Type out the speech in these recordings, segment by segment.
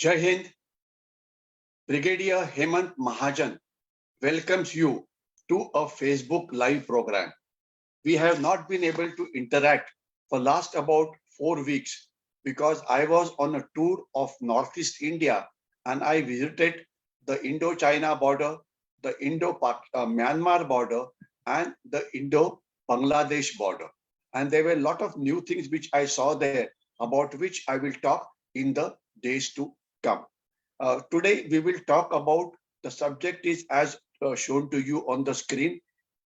Jai Hind, Brigadier Hemant Mahajan welcomes you to a Facebook live program. We have not been able to interact for last about 4 weeks because I was on a tour of Northeast India and I visited the Indo-China border, the Indo-Myanmar border and the Indo-Bangladesh border. And there were a lot of new things which I saw there about which I will talk in the days to come. Today we will talk about the subject is as shown to you on the screen,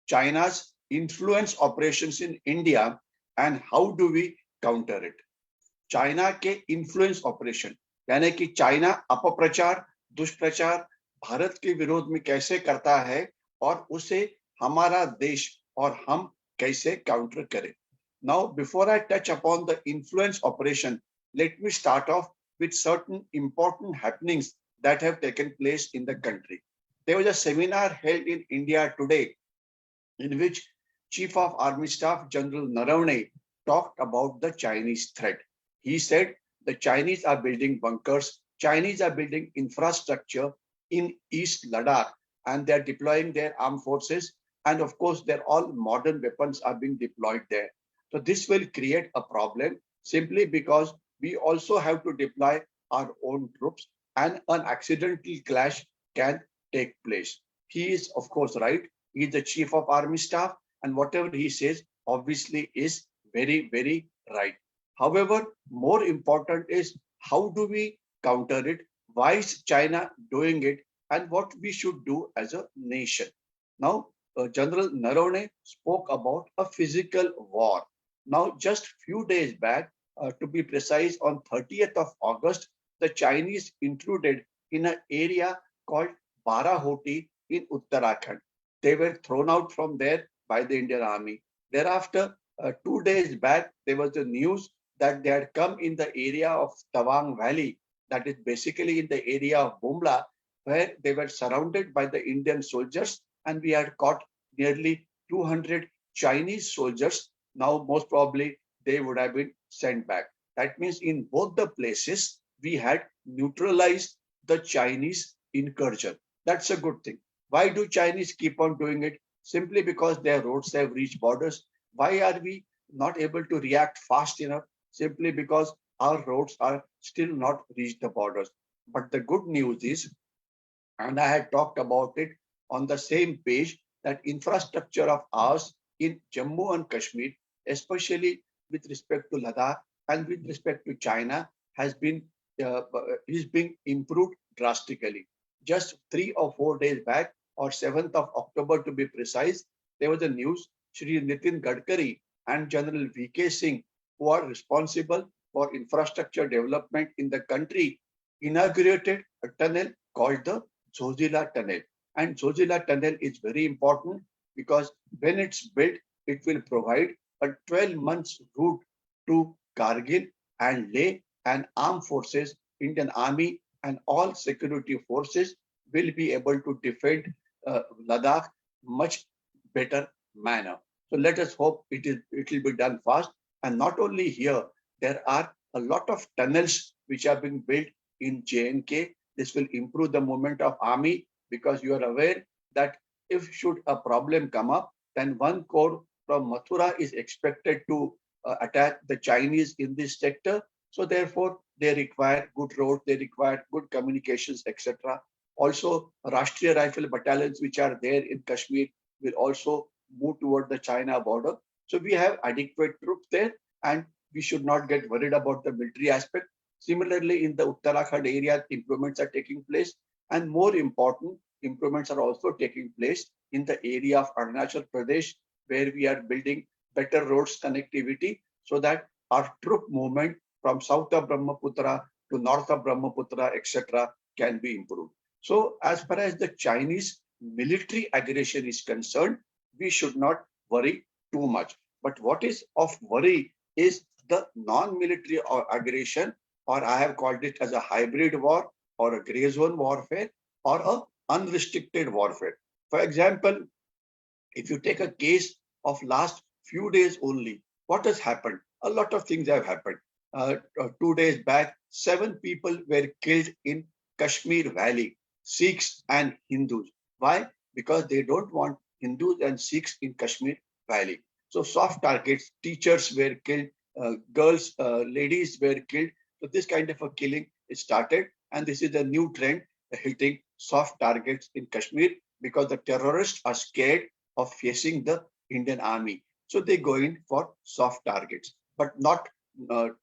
China's influence operations in India and how do we counter it. China के influence operation यानी कि China अपप्रचार दुष्प्रचार भारत के विरोध में कैसे करता है और उसे हमारा देश और हम कैसे काउंटर करें. Now, before I touch upon the influence operation, let me start off with certain important happenings that have taken place in the country. There was a seminar held in India today in which Chief of Army Staff General Narawane talked about the Chinese threat. He said the Chinese are building bunkers, Chinese are building infrastructure in East Ladakh, and they're deploying their armed forces. And of course, they're all modern weapons are being deployed there. So this will create a problem simply because we also have to deploy our own troops and an accidental clash can take place. He is, of course, right. He is the Chief of Army Staff and whatever he says obviously is very, very right. However, more important is how do we counter it? Why is China doing it? And what we should do as a nation. Now, General Narawane spoke about a physical war. Now, just few days back, to be precise, on 30th of August, the Chinese intruded in an area called Barahoti in Uttarakhand. They were thrown out from there by the Indian Army. Thereafter, 2 days back, there was the news that they had come in the area of Tawang Valley, that is basically in the area of Bumla, where they were surrounded by the Indian soldiers, and we had caught nearly 200 Chinese soldiers. Now, most probably, they would have been sent back. That means in both the places, we had neutralized the Chinese incursion. That's a good thing. Why do Chinese keep on doing it? Simply because their roads have reached borders. Why are we not able to react fast enough? Simply because our roads are still not reached the borders. But the good news is, and I had talked about it on the same page, that infrastructure of ours in Jammu and Kashmir, especially with respect to Ladakh and with respect to China, is being improved drastically. Just 3 or 4 days back, or 7th of October to be precise, there was a news, Shri Nitin Gadkari and General V.K. Singh, who are responsible for infrastructure development in the country, inaugurated a tunnel called the Zojila Tunnel. And Zojila Tunnel is very important because when it's built, it will provide a 12 months route to Kargil and Leh, and armed forces, Indian Army and all security forces will be able to defend Ladakh much better manner. So let us hope it will be done fast. And not only here, there are a lot of tunnels which are being built in J&K. This will improve the movement of army because you are aware that if should a problem come up, then one corps from Mathura is expected to attack the Chinese in this sector. So therefore, they require good roads, they require good communications, etc. Also, Rashtriya Rifle battalions which are there in Kashmir will also move toward the China border. So we have adequate troops there and we should not get worried about the military aspect. Similarly, in the Uttarakhand area, improvements are taking place. And more important, improvements are also taking place in the area of Arunachal Pradesh, where we are building better roads connectivity so that our troop movement from south of Brahmaputra to north of Brahmaputra, etc., can be improved. So as far as the Chinese military aggression is concerned, we should not worry too much. But what is of worry is the non-military aggression, or I have called it as a hybrid war or a gray zone warfare or a unrestricted warfare. For example, if you take a case of last few days only, what has happened? A lot of things have happened. 2 days back, 7 people were killed in Kashmir Valley, Sikhs and Hindus. Why? Because they don't want Hindus and Sikhs in Kashmir Valley. So soft targets, teachers were killed, girls, ladies were killed. So this kind of a killing is started, and this is a new trend, hitting soft targets in Kashmir because the terrorists are scared of facing the Indian army. So they go in for soft targets, but not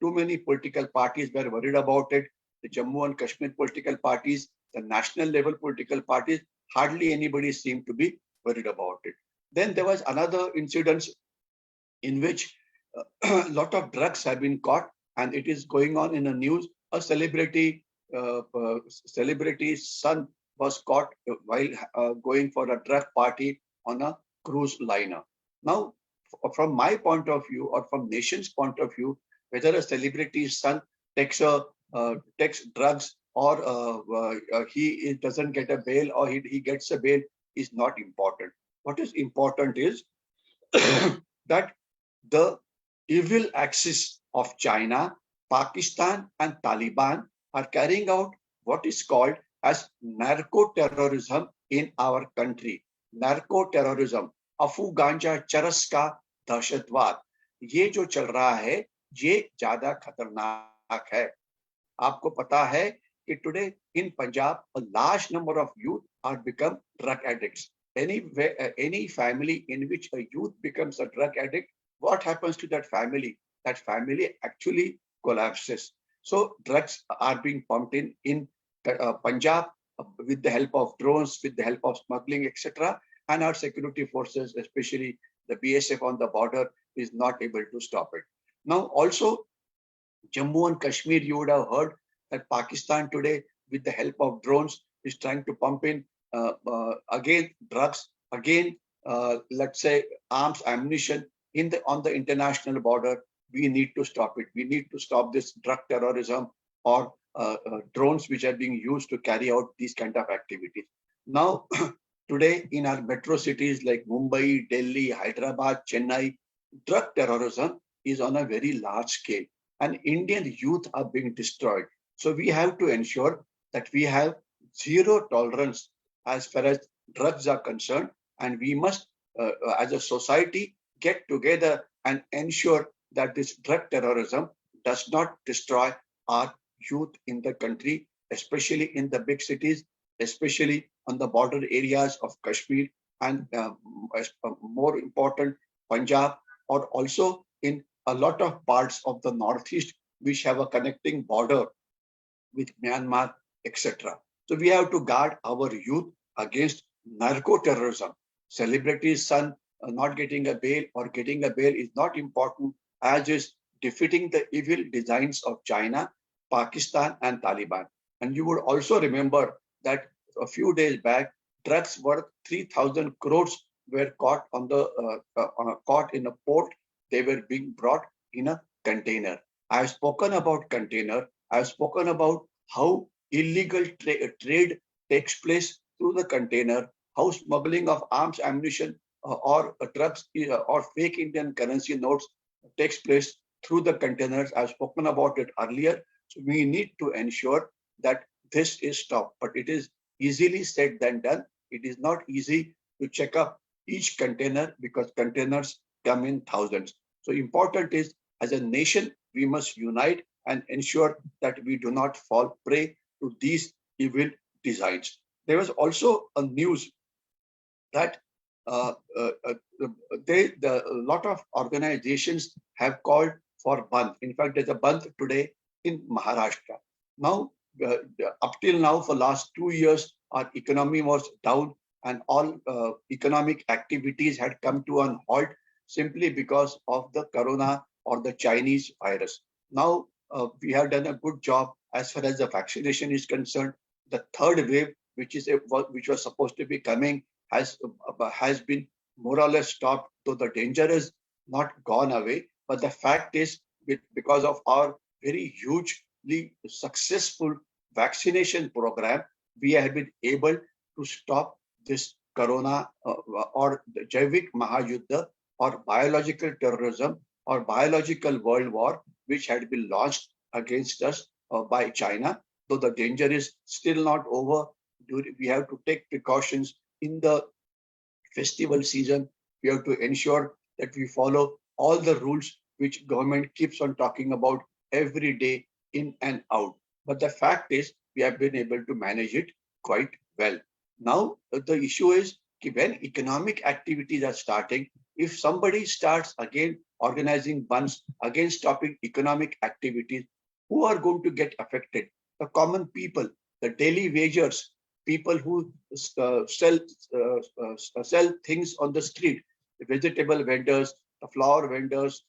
too many political parties were worried about it. The Jammu and Kashmir political parties, the national level political parties, hardly anybody seemed to be worried about it. Then there was another incident in which a lot of drugs have been caught, and it is going on in the news. A celebrity's son was caught while going for a drug party on a cruise liner. Now, from my point of view, or from nation's point of view, whether a celebrity's son takes drugs or he doesn't get a bail or he gets a bail is not important. What is important is that the evil axis of China, Pakistan, and Taliban are carrying out what is called as narco-terrorism in our country. Narco-terrorism, अफू गांजा चरस का दहशतवाद, ये जो चल रहा है ये ज्यादा खतरनाक है. आपको पता है कि today in Punjab a large number of youth are become drug addicts. Any family in which a youth becomes a drug addict, what happens to that family? That family actually collapses. So drugs are being pumped in Punjab with the help of drones, with the help of smuggling, etc. And our security forces, especially the BSF on the border, is not able to stop it. Now, also, Jammu and Kashmir, you would have heard that Pakistan today, with the help of drones, is trying to pump in again drugs, again, let's say, arms, ammunition on the international border. We need to stop it. We need to stop this drug terrorism or drones which are being used to carry out these kind of activities. Now, today in our metro cities like Mumbai, Delhi, Hyderabad, Chennai, drug terrorism is on a very large scale and Indian youth are being destroyed. So we have to ensure that we have zero tolerance as far as drugs are concerned, and we must, as a society, get together and ensure that this drug terrorism does not destroy our youth in the country, especially in the big cities, especially on the border areas of Kashmir and more important, Punjab, or also in a lot of parts of the Northeast, which have a connecting border with Myanmar, etc. So we have to guard our youth against narco-terrorism. Celebrities' son not getting a bail or getting a bail is not important, as is defeating the evil designs of China, Pakistan, and Taliban. And you would also remember that a few days back, drugs worth 3,000 crores were caught caught in a port. They were being brought in a container. I have spoken about container. I have spoken about how illegal trade takes place through the container, how smuggling of arms, ammunition, or drugs or fake Indian currency notes takes place through the containers. I've spoken about it earlier. So we need to ensure that this is stopped. But it is easily said than done. It is not easy to check up each container because containers come in thousands. So important is, as a nation, we must unite and ensure that we do not fall prey to these evil designs. There was also a news that a lot of organizations have called for Bandh. In fact, there's a Bandh today in Maharashtra. Now, up till now, for last 2 years, our economy was down and all economic activities had come to an halt simply because of the corona or the Chinese virus. Now, we have done a good job as far as the vaccination is concerned. The third wave, which was supposed to be coming, has been more or less stopped, though the danger is not gone away. But the fact is, because of our very hugely successful vaccination program, we have been able to stop this corona or the Jaivik Mahayuddha or biological terrorism or biological world war, which had been launched against us by China, though the danger is still not over. We have to take precautions in the festival season. We have to ensure that we follow all the rules which government keeps on talking about every day in and out. But the fact is, we have been able to manage it quite well. Now, the issue is when economic activities are starting, if somebody starts again organizing bunds, again stopping economic activities, who are going to get affected? The common people, the daily wagers, people who sell things on the street, the vegetable vendors, the flower vendors,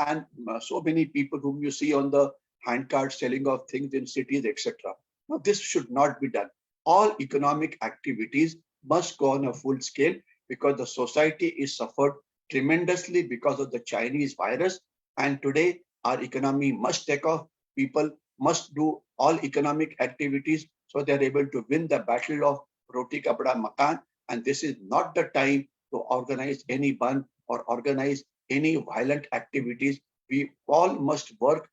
and so many people whom you see on the handcart selling of things in cities, etc. Now, this should not be done. All economic activities must go on a full scale because the society is suffered tremendously because of the Chinese virus. And today, our economy must take off. People must do all economic activities so they're able to win the battle of roti kapda makan. And this is not the time to organize any band or organize any violent activities. We all must work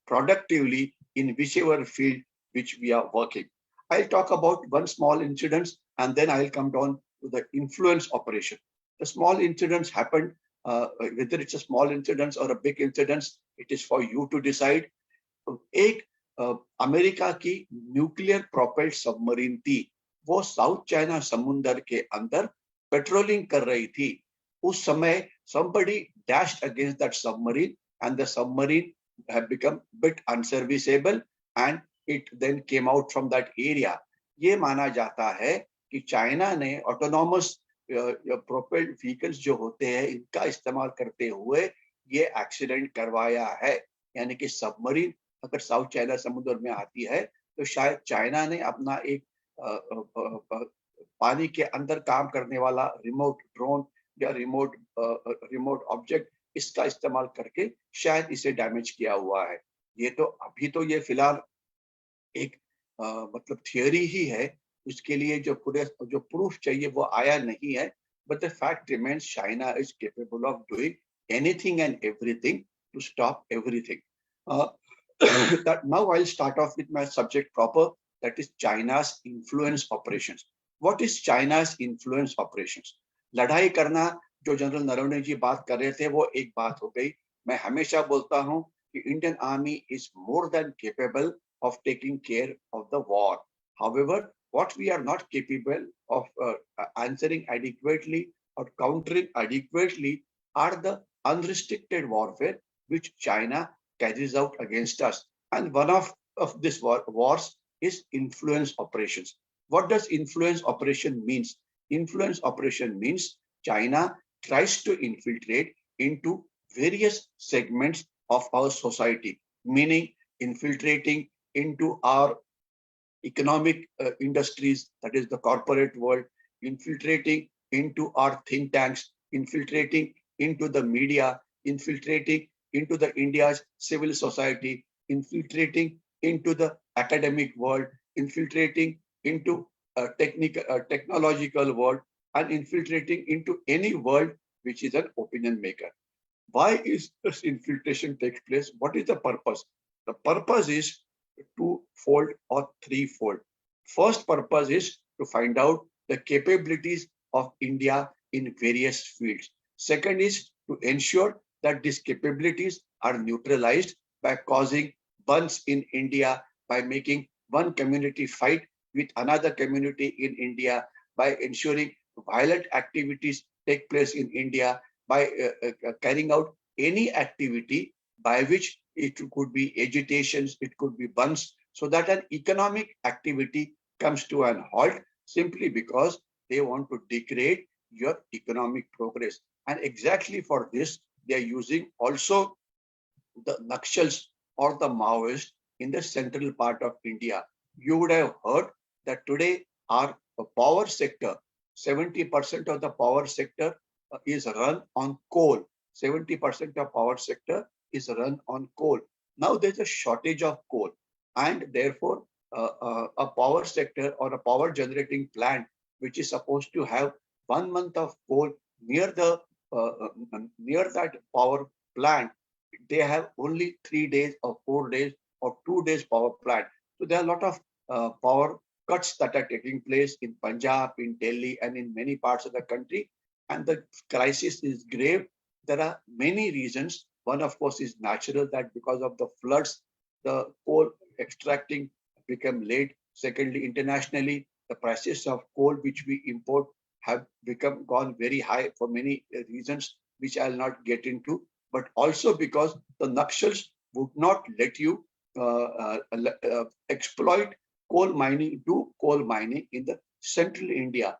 productively in whichever field which we are working. I'll talk about one small incident and then I'll come down to the influence operation. The small incidents happened, whether it's a small incident or a big incident, it is for you to decide. एक America की nuclear propelled submarine थी, वो south China समुंदर के अंदर patrolling कर रही थी. उस समय somebody dashed against that submarine and the submarine had become bit unserviceable and it then came out from that area. ये माना जाता है कि चाइना ने ऑटोनॉमस प्रोपेल्ड व्हीकल्स जो होते हैं इनका इस्तेमाल करते हुए ये एक्सीडेंट करवाया है. यानी कि सबमरीन अगर साउथ चाइना समुद्र में आती है तो शायद चाइना ने अपना एक पानी के अंदर काम करने वाला रिमोट ड्रोन या रिमोट ऑब्जेक्ट इसका इस्तेमाल करके शायद इसे डैमेज किया हुआ है. ये तो अभी तो ये फिलहाल एक मतलब थियोरी ही है, उसके लिए जो प्रूफ चाहिए वो आया नहीं है. But the fact remains China is capable of doing anything and everything to stop everything. That now I'll start off with my subject proper, that is China's influence operations. What is China's influence operations? लड़ाई करना जो general Naravane जी बात कर रहे थे वो एक बात हो गई. मैं हमेशा बोलता हूं कि Indian army is more than capable of taking care of the war. However, what we are not capable of answering adequately or countering adequately are the unrestricted warfare which China carries out against us. And one of this wars is influence operations. What does influence operation means? Influence operation means China tries to infiltrate into various segments of our society, meaning infiltrating into our economic industries, that is the corporate world, infiltrating into our think tanks, infiltrating into the media, infiltrating into the India's civil society, infiltrating into the academic world, infiltrating into technological world, and infiltrating into any world which is an opinion maker. Why is this infiltration takes place? What is the purpose? The purpose is twofold or threefold. First purpose is to find out the capabilities of India in various fields. Second is to ensure that these capabilities are neutralized by causing bunds in India, by making one community fight with another community in India, by ensuring violent activities take place in India, by carrying out any activity by which it could be agitations, it could be bunds, so that an economic activity comes to an halt simply because they want to degrade your economic progress. And exactly for this, they are using also the Nakshals or the Maoists in the central part of India. You would have heard that today our power sector, 70% of the power sector is run on coal. 70% of power sector is run on coal. Now there's a shortage of coal, and therefore a power sector or a power generating plant which is supposed to have 1 month of coal near the near that power plant, they have only 3 days or 4 days or 2 days power plant. So there are a lot of power cuts that are taking place in Punjab, in Delhi, and in many parts of the country. And the crisis is grave. There are many reasons. One, of course, is natural, that because of the floods, the coal extracting become late. Secondly, internationally, the prices of coal which we import have gone very high for many reasons, which I'll not get into. But also because the Nakshals would not let you exploit coal mining, do coal mining in the central India.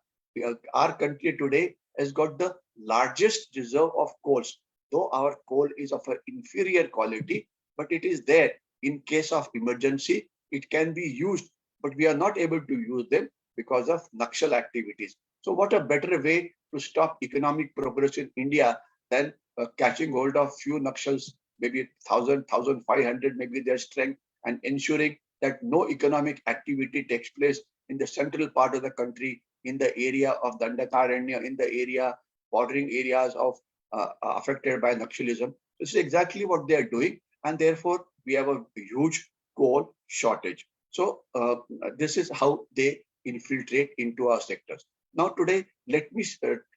Our country today has got the largest reserve of coals, though our coal is of an inferior quality, but it is there. In case of emergency, it can be used, but we are not able to use them because of Nakshal activities. So what a better way to stop economic progress in India than catching hold of few Nakshals, maybe 1,000, 1,500, maybe their strength, and ensuring that no economic activity takes place in the central part of the country, in the area of Dandakaranya, in the area, bordering areas of affected by Nakshalism. This is exactly what they are doing, and therefore we have a huge coal shortage. So this is how they infiltrate into our sectors. Now today, let me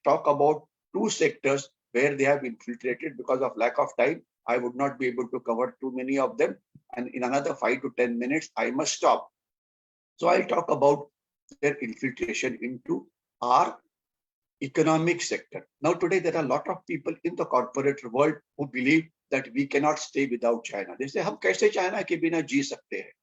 talk about two sectors where they have infiltrated. Because of lack of time, I would not be able to cover too many of them. And in another 5 to 10 minutes, I must stop. So I'll talk about their infiltration into our economic sector. Now today, there are a lot of people in the corporate world who believe that we cannot stay without China. They say, हम कैसे China के बिना जी सकते हैं?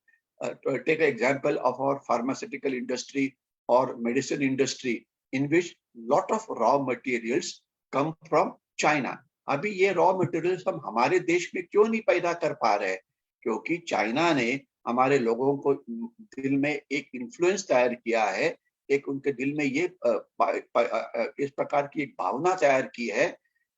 Take an example of our pharmaceutical industry or medicine industry, in which lot of raw materials come from China. अभी ये raw materials हम हमारे देश में क्यों नहीं पैदा कर पा रहे हैं? क्योंकि चाइना ने हमारे लोगों को दिल में एक इन्फ्लुएंस तैयार किया है, एक उनके दिल में ये इस प्रकार की एक भावना तैयार की है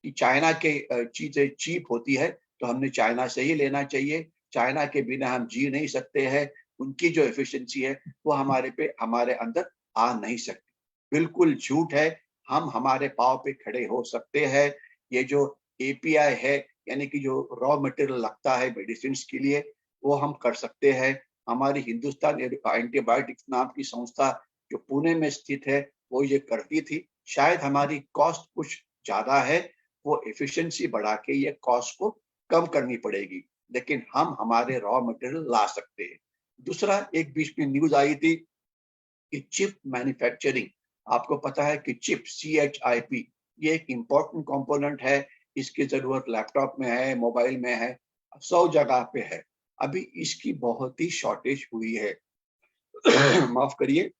कि चाइना के चीजें चीप होती है, तो हमने चाइना से ही लेना चाहिए, चाइना के बिना हम जी नहीं सकते हैं, उनकी जो एफिशिएंसी है वो हमारे अंदर आ नहीं सकती। बिल्कुल झूठ है, हम हमारे पांव पे खड़े हो सकते हैं। ये जो एपीआई है, यानी कि जो रॉ मटेरियल लगता है मेडिसिन के लिए, वो हम कर सकते हैं। हमारी हिंदुस्तान एंटीबायोटिक्स नाम की संस्था जो पुणे में स्थित है, वो ये करती थी। शायद हमारी कॉस्ट कुछ ज्यादा है, वो एफिशिएंसी बढ़ा के ये कॉस्ट को कम करनी पड़ेगी, लेकिन हम हमारे रॉ मटेरियल ला सकते हैं। दूसरा, एक बीच में न्यूज आई थी कि चिप मैन्युफैक्चरिंग, आपको पता है कि चिप CHIP ये एक इम्पोर्टेंट कंपोनेंट है, इसकी जरूरत लैपटॉप में है, मोबाइल में है, 100 जगह पे है। अभी इसकी बहुत ही शॉर्टेज हुई है माफ करिए।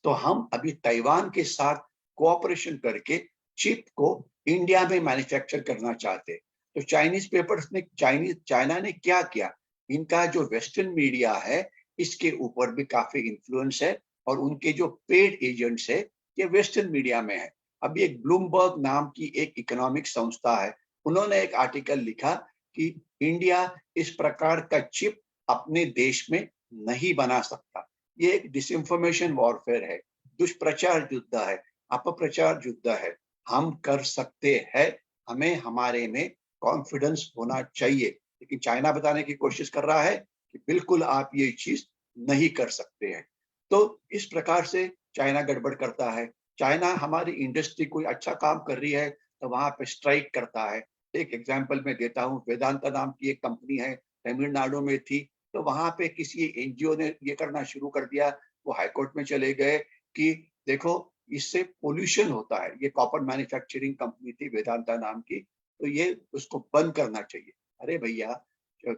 तो हम अभी ताइवान के साथ कोऑपरेशन करके चिप को इंडिया में मैन्युफैक्चर करना चाहते हैं। तो चाइनीज पेपर्स ने चाइना ने क्या किया, इनका जो वेस्टर्न मीडिया है इसके ऊपर भी काफी इन्फ्लुएंस है, और उनके जो पेड एजेंट्स है ये वेस्टर्न मीडिया में है। अभी एक ब्लूमबर्ग नाम की एक इकोनॉमिक संस्था है, उन्होंने एक आर्टिकल लिखा कि इंडिया इस प्रकार का चिप अपने देश में नहीं बना सकता। ये एक डिसइंफॉर्मेशन वॉरफेयर है, दुष्प्रचार युद्ध है, अपप्रचार युद्ध है। हम कर सकते हैं, हमें हमारे में कॉन्फिडेंस होना चाहिए, लेकिन चाइना बताने की कोशिश कर रहा है कि बिल्कुल आप ये चीज नहीं कर सकते हैं। तो इस प्रकार से चाइना गड़बड़ करता है। चाइना हमारी इंडस्ट्री कोई अच्छा काम कर रही है तो वहां पे स्ट्राइक करता है। एक एग्जांपल मैं देता हूँ, वेदांता नाम की एक कंपनी है, तमिलनाडु में थी, तो वहां पे किसी एनजीओ ने ये करना शुरू कर दिया, वो हाईकोर्ट में चले गए कि देखो इससे पोल्यूशन होता है। ये कॉपर मैन्युफैक्चरिंग कंपनी थी वेदांता नाम की, तो ये उसको बंद करना चाहिए। अरे भैया,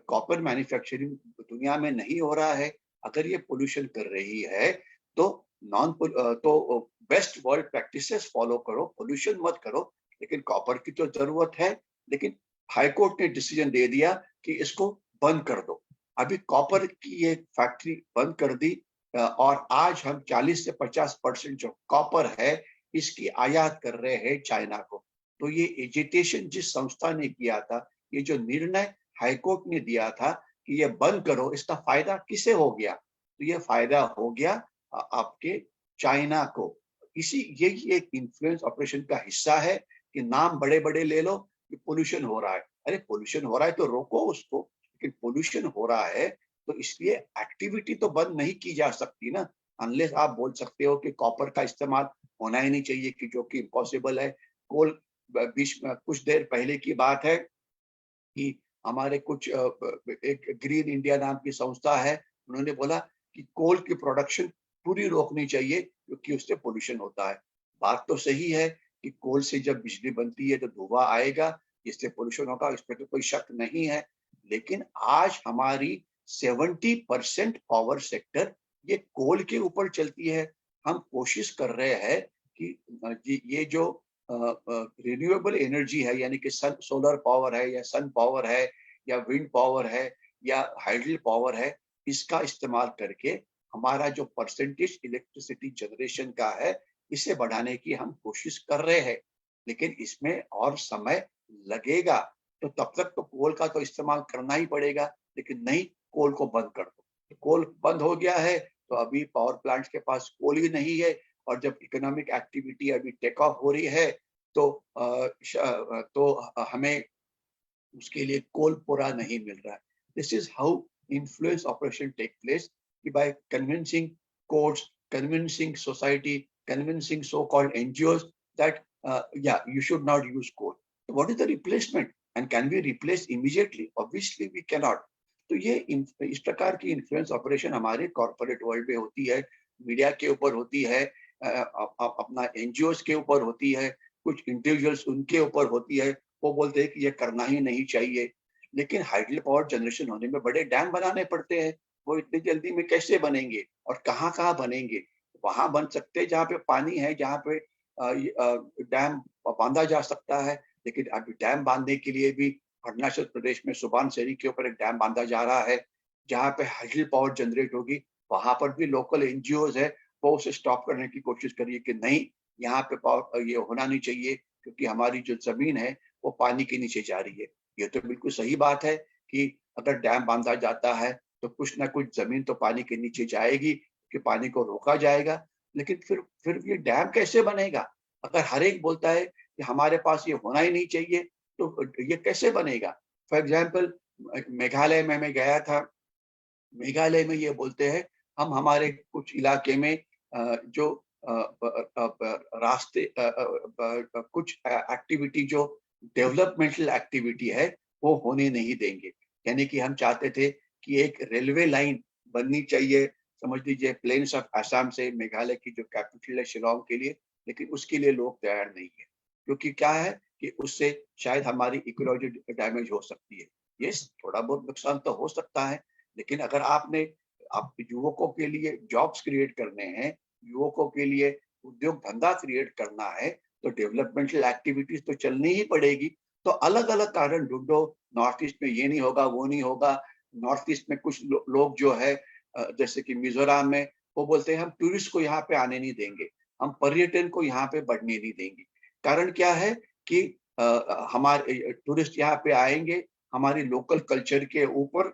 कॉपर मैन्युफैक्चरिंग दुनिया में नहीं हो रहा है, अगर ये पोल्यूशन कर रही है तो बेस्ट वर्ल्ड प्रैक्टिसेस फॉलो करो, पोल्यूशन मत करो। लेकिन कॉपर की तो जरूरत है, लेकिन हाईकोर्ट ने डिसीजन दे दिया कि इसको बंद कर दो। अभी कॉपर की ये फैक्ट्री बंद कर दी, और आज हम 40 से 50% जो कॉपर है इसकी आयात कर रहे हैं चाइना को। तो ये एजिटेशन जिस संस्था ने किया था, ये जो निर्णय हाईकोर्ट ने दिया था कि ये बंद करो, इसका फायदा किसे हो गया? तो ये फायदा हो गया आपके चाइना को। यही एक इन्फ्लुएंस ऑपरेशन का हिस्सा है कि नाम बड़े बड़े ले लो कि पोल्यूशन हो रहा है। अरे पोल्यूशन हो रहा है तो रोको उसको, लेकिन पोल्यूशन हो रहा है तो इसलिए एक्टिविटी तो बंद नहीं की जा सकती ना, अनलेस आप बोल सकते हो कि कॉपर का इस्तेमाल होना ही नहीं चाहिए, कि जो कि इम्पॉसिबल है। कोल बीच में कुछ देर पहले की बात है कि हमारे कुछ एक ग्रीन इंडिया नाम की संस्था है, उन्होंने बोला कि कोल की प्रोडक्शन पूरी रोकनी चाहिए क्योंकि उससे पोल्यूशन होता है। बात तो सही है कि कोल से जब बिजली बनती है तो धुआं आएगा, जिससे पोल्यूशन होगा, इसमें तो कोई शक नहीं है। लेकिन आज हमारी 70% पावर सेक्टर ये कोल के ऊपर चलती है। हम कोशिश कर रहे हैं कि ये जो रिन्यूएबल एनर्जी है, यानी कि सन सोलर पावर है या सन पावर है या विंड पावर है या हाइडल पावर है, इसका इस्तेमाल करके हमारा जो परसेंटेज इलेक्ट्रिसिटी जनरेशन का है इसे बढ़ाने की हम कोशिश कर रहे हैं। लेकिन इसमें और समय लगेगा, तो तब तक तो कोल का तो इस्तेमाल करना ही पड़ेगा। लेकिन नहीं, कोल को बंद कर दो। कोल बंद हो गया है तो अभी पावर प्लांट्स के पास कोल ही नहीं है, और जब इकोनॉमिक एक्टिविटी अभी टेक ऑफ हो रही है तो हमें उसके लिए कोल पूरा नहीं मिल रहा है। This is how influence operation take place, कि by convincing courts, convincing society, convincing so called NGOs that you should not use coal. So what is the replacement and can we replace immediately? Obviously we cannot. तो ये इस प्रकार की influence operation हमारे corporate world में होती है, media के ऊपर होती है, अपना एनजीओज के ऊपर होती है, कुछ इंडिविजुअल्स उनके ऊपर होती है। वो बोलते हैं कि ये करना ही नहीं चाहिए। लेकिन हाइडल पावर जनरेशन होने में बड़े डैम बनाने पड़ते हैं, वो इतनी जल्दी में कैसे बनेंगे और कहाँ बनेंगे? वहां बन सकते हैं जहाँ पे पानी है, जहाँ पे डैम बांधा जा सकता है। लेकिन अभी डैम बांधने के लिए भी अरुणाचल प्रदेश में सुबानसेरी के ऊपर एक डैम बांधा जा रहा है, जहाँ पे हाइडल पावर जनरेट होगी। वहां पर भी लोकल एनजीओज है, वो उसे स्टॉप करने की कोशिश करिए कि नहीं, यहाँ पे पावर ये होना नहीं चाहिए, क्योंकि हमारी जो जमीन है वो पानी के नीचे जा रही है। ये तो बिल्कुल सही बात है कि अगर डैम बांधा जाता है तो कुछ ना कुछ जमीन तो पानी के नीचे जाएगी, कि पानी को रोका जाएगा। लेकिन फिर ये डैम कैसे बनेगा? अगर हर एक बोलता है कि हमारे पास ये होना ही नहीं चाहिए, तो ये कैसे बनेगा? फॉर एग्जाम्पल, मेघालय में मैं गया था। मेघालय में ये बोलते हैं, हम हमारे कुछ इलाके में जो रास्ते कुछ एक्टिविटी जो डेवलपमेंटल एक्टिविटी है वो होने नहीं देंगे। यानी कि हम चाहते थे कि एक रेलवे लाइन बननी चाहिए, समझ लीजिए प्लेन्स ऑफ असम से मेघालय की जो कैपिटल है शिलोंग के लिए, लेकिन उसके लिए लोग तैयार नहीं है, क्योंकि क्या है कि उससे शायद हमारी इकोलॉजी डैमेज हो सकती है। ये थोड़ा बहुत नुकसान तो हो सकता है, लेकिन अगर आप युवकों के लिए जॉब्स क्रिएट करने हैं, युवकों के लिए उद्योग धंधा क्रिएट करना है, तो डेवलपमेंटल एक्टिविटीज तो चलनी ही पड़ेगी। तो अलग अलग कारण ढूंढो, नॉर्थ ईस्ट में ये नहीं होगा, वो नहीं होगा। नॉर्थ ईस्ट में कुछ लोग जो है जैसे कि मिजोरम में, वो बोलते हैं हम टूरिस्ट को यहाँ पे आने नहीं देंगे, हम पर्यटन को यहाँ पे बढ़ने नहीं देंगे। कारण क्या है कि हमारे टूरिस्ट यहाँ पे आएंगे, हमारी लोकल कल्चर के ऊपर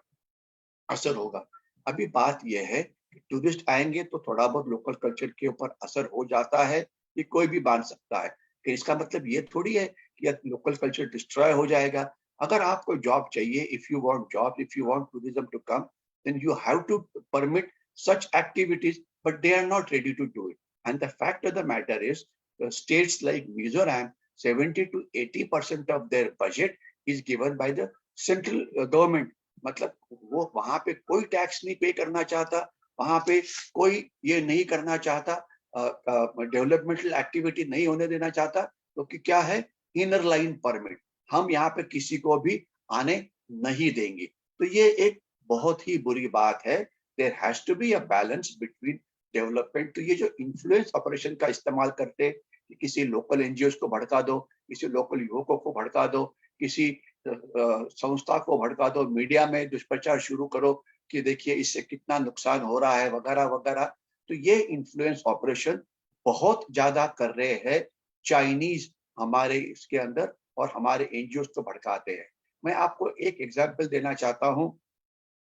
असर होगा। अभी बात यह है कि टूरिस्ट आएंगे तो थोड़ा बहुत लोकल कल्चर के ऊपर असर हो जाता है, ये कोई भी मान सकता है, कि इसका मतलब ये थोड़ी है कि लोकल कल्चर डिस्ट्रॉय हो जाएगा। अगर आपको जॉब चाहिए, if you want job, if you want tourism to come, then you have to permit such activities, but they are not ready to do it. And the fact of the matter is, states like Mizoram, 70 to 80% of their budget is given by the central government. मतलब वो वहां पे कोई tax नहीं पे करना चाहता, वहां पे कोई ये नहीं करना चाहता, डेवलपमेंटल एक्टिविटी नहीं होने देना चाहता, क्योंकि क्या है, इनर लाइन परमिट, हम यहाँ पे किसी को भी आने नहीं देंगे। तो ये एक बहुत ही बुरी बात है। There has to be a balance between development. तो ये जो इन्फ्लुएंस ऑपरेशन का इस्तेमाल करते, कि किसी लोकल एनजीओ को भड़का दो, किसी लोकल युवकों को भड़का दो, किसी संस्था को भड़का दो, मीडिया में दुष्प्रचार शुरू करो कि देखिए इससे कितना नुकसान हो रहा है, वगैरह वगैरह। तो ये इन्फ्लुएंस ऑपरेशन बहुत ज्यादा कर रहे हैं चाइनीज हमारे इसके अंदर, और हमारे एनजीओ को भड़काते हैं। मैं आपको एक एग्जाम्पल देना चाहता हूँ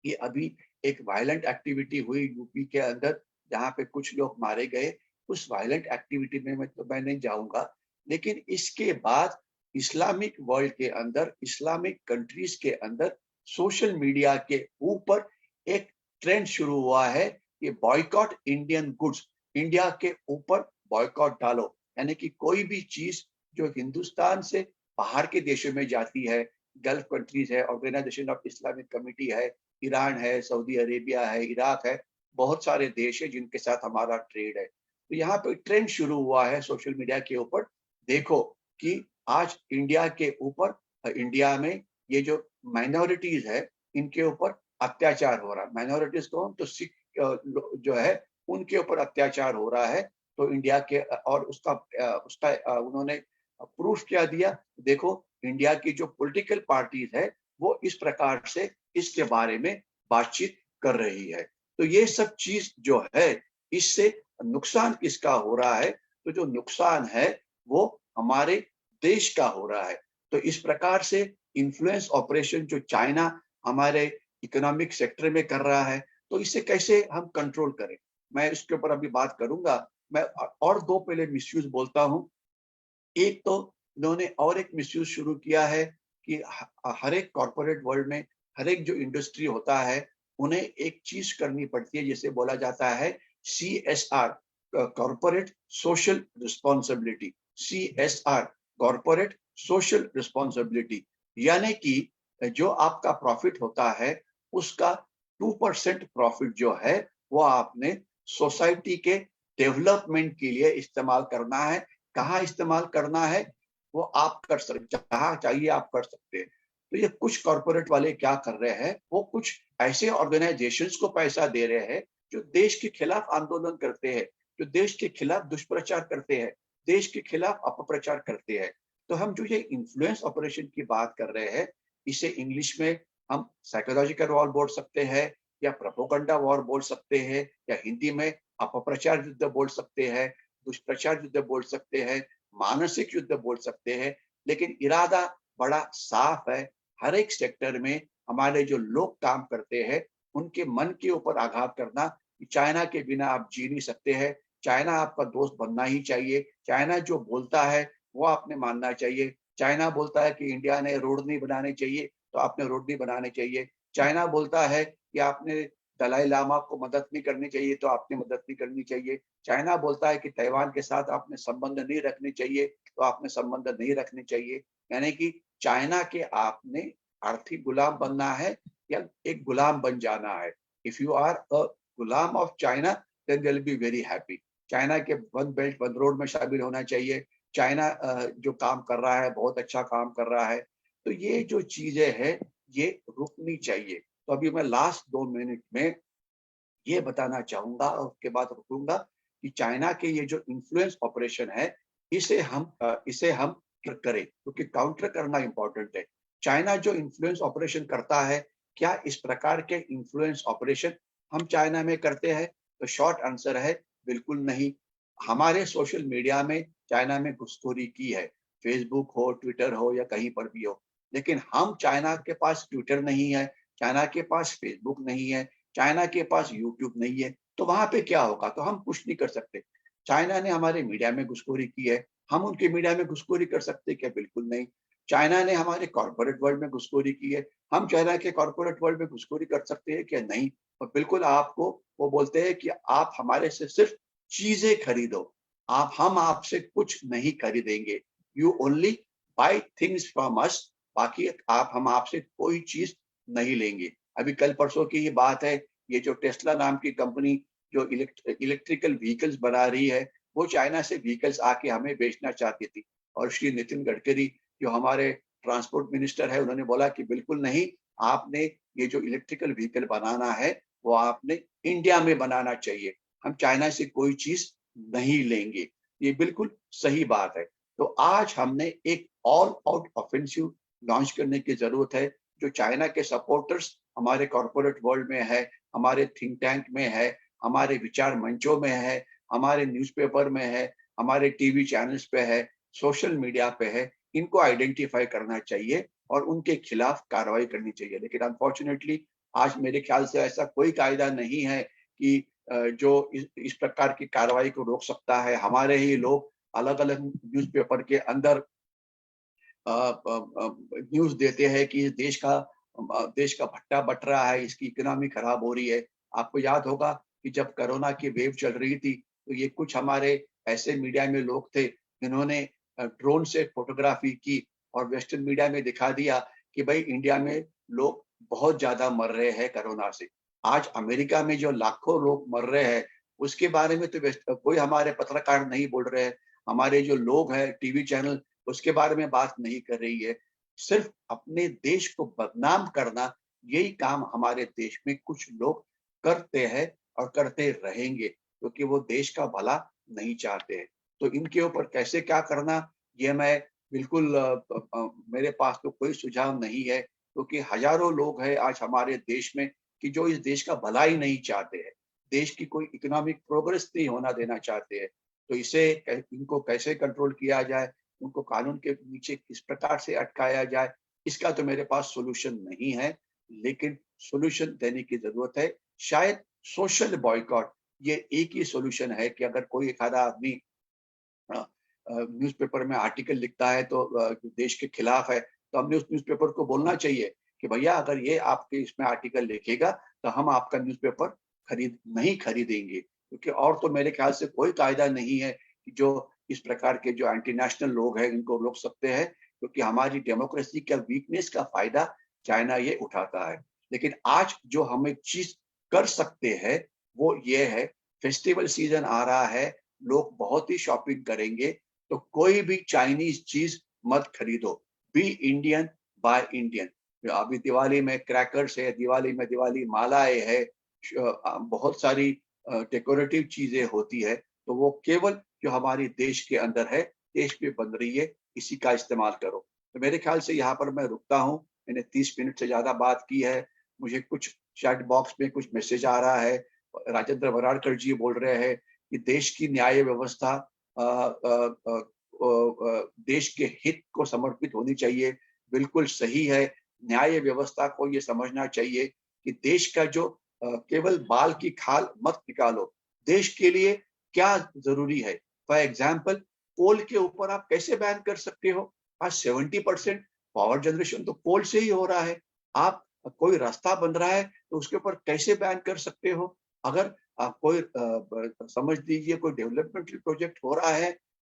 कि अभी एक वायलेंट एक्टिविटी हुई यूपी के अंदर, जहाँ पे कुछ लोग मारे गए। उस वायलेंट एक्टिविटी में मैं नहीं जाऊंगा, लेकिन इसके बाद इस्लामिक वर्ल्ड के अंदर, इस्लामिक कंट्रीज के अंदर सोशल मीडिया के ऊपर एक ट्रेंड शुरू हुआ है कि बॉयकॉट इंडियन गुड्स, इंडिया के ऊपर बॉयकॉट डालो, यानी कि कोई भी चीज जो हिंदुस्तान से बाहर के देशों में जाती है, गल्फ कंट्रीज है, ऑर्गेनाइजेशन ऑफ इस्लामिक कमिटी है, ईरान है, सऊदी अरेबिया है, इराक है, बहुत सारे देश है जिनके साथ हमारा ट्रेड है। तो यहाँ पे ट्रेंड शुरू हुआ है सोशल मीडिया के ऊपर। देखो कि आज इंडिया के ऊपर, इंडिया में ये जो माइनॉरिटीज है इनके ऊपर अत्याचार हो रहा है। माइनॉरिटीज को तो सिख जो है उनके ऊपर अत्याचार हो रहा है। तो इंडिया के और उसका उन्होंने प्रूफ क्या दिया, देखो इंडिया की जो पॉलिटिकल पार्टीज है वो इस प्रकार से इसके बारे में बातचीत कर रही है। तो ये सब चीज जो है इससे नुकसान किसका हो रहा है, तो जो नुकसान है वो हमारे देश का हो रहा है। तो इस प्रकार से इन्फ्लुएंस ऑपरेशन जो चाइना हमारे इकोनॉमिक सेक्टर में कर रहा है, तो इसे कैसे हम कंट्रोल करें, मैं इसके ऊपर अभी बात करूंगा। मैं और दो पहले मिसयूज बोलता हूँ। एक तो इन्होंने और एक मिसयूज शुरू किया है कि हर एक कॉर्पोरेट वर्ल्ड में हर एक जो इंडस्ट्री होता है उन्हें एक चीज करनी पड़ती है जिसे बोला जाता है CSR, corporate social responsibility. CSR, corporate social responsibility, यानी कि जो आपका प्रॉफिट होता है उसका 2% प्रॉफिट जो है वो आपने सोसाइटी के डेवलपमेंट के लिए इस्तेमाल करना है। कहाँ इस्तेमाल करना है वो आप कर सकते, जहाँ चाहिए आप कर सकते हैं। तो ये कुछ कॉर्पोरेट वाले क्या कर रहे हैं, वो कुछ ऐसे ऑर्गेनाइजेशंस को पैसा दे रहे हैं जो देश के खिलाफ आंदोलन करते हैं, जो देश के खिलाफ दुष्प्रचार करते हैं, देश के खिलाफ अपप्रचार करते हैं। तो हम जो ये इन्फ्लुएंस ऑपरेशन की बात कर रहे हैं, इसे इंग्लिश में हम साइकोलॉजिकल वॉर बोल सकते हैं, या प्रोपोगंडा वॉर बोल सकते हैं, या हिंदी में अपप्रचार युद्ध बोल सकते हैं, दुष्प्रचार युद्ध बोल सकते हैं, मानसिक युद्ध बोल सकते हैं। लेकिन इरादा बड़ा साफ है। हर एक सेक्टर में हमारे जो लोग काम करते हैं उनके मन के ऊपर आघात करना कि चाइना के बिना आप जी नहीं सकते हैं, चाइना आपका दोस्त बनना ही चाहिए, चाइना जो बोलता है वो आपने मानना चाहिए, चाइना बोलता है कि इंडिया ने रोड नहीं बनाने चाहिए तो आपने रोड नहीं बनाने चाहिए, चाइना बोलता है कि आपने दलाई लामा को मदद नहीं करनी चाहिए तो आपने मदद नहीं करनी चाहिए, चाइना बोलता है कि ताइवान के साथ आपने संबंध नहीं रखने चाहिए तो आपने संबंध नहीं रखने चाहिए। यानी कि चाइना के आपने आर्थिक गुलाम बनना है या एक गुलाम बन जाना है। इफ यू आर अ गुलाम of China then they will be very happy. China के वन बेल्ट वन रोड में शामिल होना चाहिए। चाइना जो काम कर रहा है बहुत अच्छा काम कर रहा है। तो ये जो चीजें हैं ये रुकनी चाहिए। तो अभी मैं लास्ट 2 मिनट में ये बताना चाहूंगा और उसके बाद रुकूंगा कि चाइना के ये जो इन्फ्लुएंस ऑपरेशन है इसे हम करें, क्योंकि काउंटर करना इंपॉर्टेंट है। चाइना जो इन्फ्लुएंस ऑपरेशन करता है, क्या इस प्रकार के इन्फ्लुएंस ऑपरेशन हम चाइना में करते हैं? तो शॉर्ट आंसर है बिल्कुल नहीं। हमारे सोशल मीडिया में चाइना में घुसखोरी की है, फेसबुक हो, ट्विटर हो या कहीं पर भी हो। लेकिन हम चाइना के पास ट्विटर नहीं है, चाइना के पास फेसबुक नहीं है, चाइना के पास यूट्यूब नहीं है, तो वहां पे क्या होगा? तो हम कुछ नहीं कर सकते। चाइना ने हमारे मीडिया में घुसखोरी की है, हम उनके मीडिया में घुसखोरी कर सकते क्या? बिल्कुल नहीं। चाइना ने हमारे कॉर्पोरेट वर्ल्ड में घुसखोरी की है, हम चाइना के कॉर्पोरेट वर्ल्ड में घुसखोरी कर सकते हैं क्या? नहीं। और बिल्कुल आपको वो बोलते हैं कि आप हमारे से सिर्फ चीजें खरीदो, हम आपसे कुछ नहीं खरीदेंगे। You only by things from us, बाकी हम आपसे कोई चीज नहीं लेंगे। अभी कल परसों की ये बात है, ये जो टेस्ला नाम की कंपनी जो इलेक्ट्रिकल व्हीकल्स बना रही है, वो चाइना से व्हीकल्स आके हमें बेचना चाहती थी। और श्री नितिन गडकरी जो हमारे ट्रांसपोर्ट मिनिस्टर है, उन्होंने बोला कि बिल्कुल नहीं, आपने ये जो इलेक्ट्रिकल व्हीकल बनाना है वो आपने इंडिया में बनाना चाहिए, हम चाइना से कोई चीज नहीं लेंगे। ये बिल्कुल सही बात है। तो आज हमने एक ऑल आउट ऑफेंसिव लॉन्च करने की जरूरत है। जो चाइना के सपोर्टर्स हमारे कॉर्पोरेट वर्ल्ड में है, हमारे थिंक टैंक में है, हमारे विचार मंचों में है, हमारे न्यूज़पेपर में है, हमारे टीवी चैनल्स पे है, सोशल मीडिया पे है, इनको आइडेंटिफाई करना चाहिए और उनके खिलाफ कार्रवाई करनी चाहिए। लेकिन अनफॉर्चुनेटली आज मेरे ख्याल से ऐसा कोई कायदा नहीं है कि जो इस प्रकार की कार्रवाई को रोक सकता है। हमारे ही लोग अलग अलग न्यूज़पेपर के अंदर न्यूज देते हैं कि इस देश का देश का भट्टा बट रहा है, इसकी इकोनॉमी खराब हो रही है। आपको याद होगा कि जब कोरोना की वेव चल रही थी तो ये कुछ हमारे ऐसे मीडिया में लोग थे जिन्होंने ड्रोन से फोटोग्राफी की और वेस्टर्न मीडिया में दिखा दिया कि भाई इंडिया में लोग बहुत ज्यादा मर रहे हैं कोरोना से। आज अमेरिका में जो लाखों लोग मर रहे हैं उसके बारे में तो कोई हमारे पत्रकार नहीं बोल रहे हैं, हमारे जो लोग हैं टीवी चैनल उसके बारे में बात नहीं कर रही है। सिर्फ अपने देश को बदनाम करना, यही काम हमारे देश में कुछ लोग करते हैं और करते रहेंगे क्योंकि वो देश का भला नहीं चाहते हैं। तो इनके ऊपर कैसे क्या करना, ये मैं बिल्कुल मेरे पास तो कोई सुझाव नहीं है क्योंकि हजारों लोग हैं आज हमारे देश में कि जो इस देश का भला ही नहीं चाहते हैं, देश की कोई इकोनॉमिक प्रोग्रेस नहीं होना देना चाहते हैं। तो इनको कैसे कंट्रोल किया जाए, उनको कानून के नीचे किस प्रकार से अटकाया जाए, इसका तो मेरे पास सॉल्यूशन नहीं है, लेकिन सॉल्यूशन देने की जरूरत है। शायद सोशल बॉयकॉट ये एक ही सॉल्यूशन है कि अगर कोई एक आधा आदमी न्यूज़पेपर में आर्टिकल लिखता है तो देश के खिलाफ है, तो हमने उस न्यूज़पेपर को बोलना चाहिए कि भैया अगर ये आपके इसमें आर्टिकल लिखेगा तो हम आपका न्यूज़पेपर नहीं खरीदेंगे, क्योंकि और तो मेरे ख्याल से कोई कायदा नहीं है कि जो इस प्रकार के जो एंटी नेशनल लोग हैं इनको रोक सकते हैं, क्योंकि हमारी डेमोक्रेसी का वीकनेस का फायदा चाइना ये उठाता है। लेकिन आज जो हम एक चीज कर सकते हैं वो ये है, फेस्टिवल सीजन आ रहा है, लोग बहुत ही शॉपिंग करेंगे, तो कोई भी चाइनीज चीज मत खरीदो, बी इंडियन बाय इंडियन। अभी दिवाली में क्रैकर्स है, दिवाली में दिवाली मालाएं है, बहुत सारी डेकोरेटिव चीजें होती है, तो वो केवल जो हमारे देश के अंदर है, देश में बन रही है, इसी का इस्तेमाल करो। तो मेरे ख्याल से यहाँ पर मैं रुकता हूँ, मैंने 30 मिनट से ज्यादा बात की है। मुझे कुछ चैट बॉक्स में कुछ मैसेज आ रहा है, राजेंद्र वराड़कर जी बोल रहे हैं कि देश की न्याय व्यवस्था देश के हित को समर्पित होनी चाहिए। बिल्कुल सही है, न्याय व्यवस्था को ये समझना चाहिए कि देश का जो केवल बाल की खाल मत निकालो, देश के लिए क्या जरूरी है। फॉर एग्जाम्पल, कोल के ऊपर आप कैसे बैन कर सकते हो? आज 70% पावर जनरेशन तो कोल से ही हो रहा है। आप कोई रास्ता बन रहा है तो उसके ऊपर कैसे बैन कर सकते हो? अगर कोई समझ लीजिए कोई डेवलपमेंटल प्रोजेक्ट हो रहा है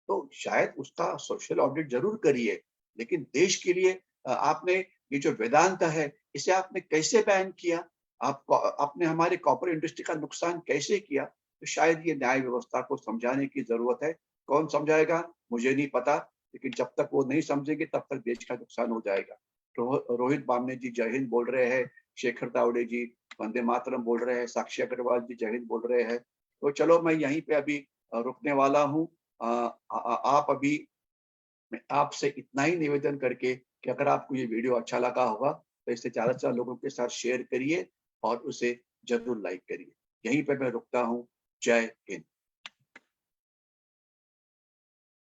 तो शायद उसका सोशल ऑडिट जरूर करिए, लेकिन देश के लिए आपने ये जो वेदांत है इसे आपने कैसे बैन किया? आपने हमारे कॉर्पोरेट इंडस्ट्री का नुकसान कैसे किया? तो शायद ये न्याय व्यवस्था को समझाने की जरूरत है। कौन समझाएगा मुझे नहीं पता, लेकिन जब तक वो नहीं समझेंगे तब तक देश का नुकसान हो जाएगा। रोहित बामने जी जय हिंद बोल रहे हैं, शेखर तावड़े जी वंदे मातरम बोल रहे हैं, साक्षी अग्रवाल जी जय हिंद बोल रहे हैं। तो चलो मैं यहीं पे अभी रुकने वाला हूँ। आप अभी मैं आपसे इतना ही निवेदन करके कि अगर आपको ये वीडियो अच्छा लगा होगा तो इसे ज्यादा से ज्यादा लोगों के साथ शेयर करिए और उसे जरूर लाइक करिए। यहीं पे मैं रुकता हूँ। जय हिंद।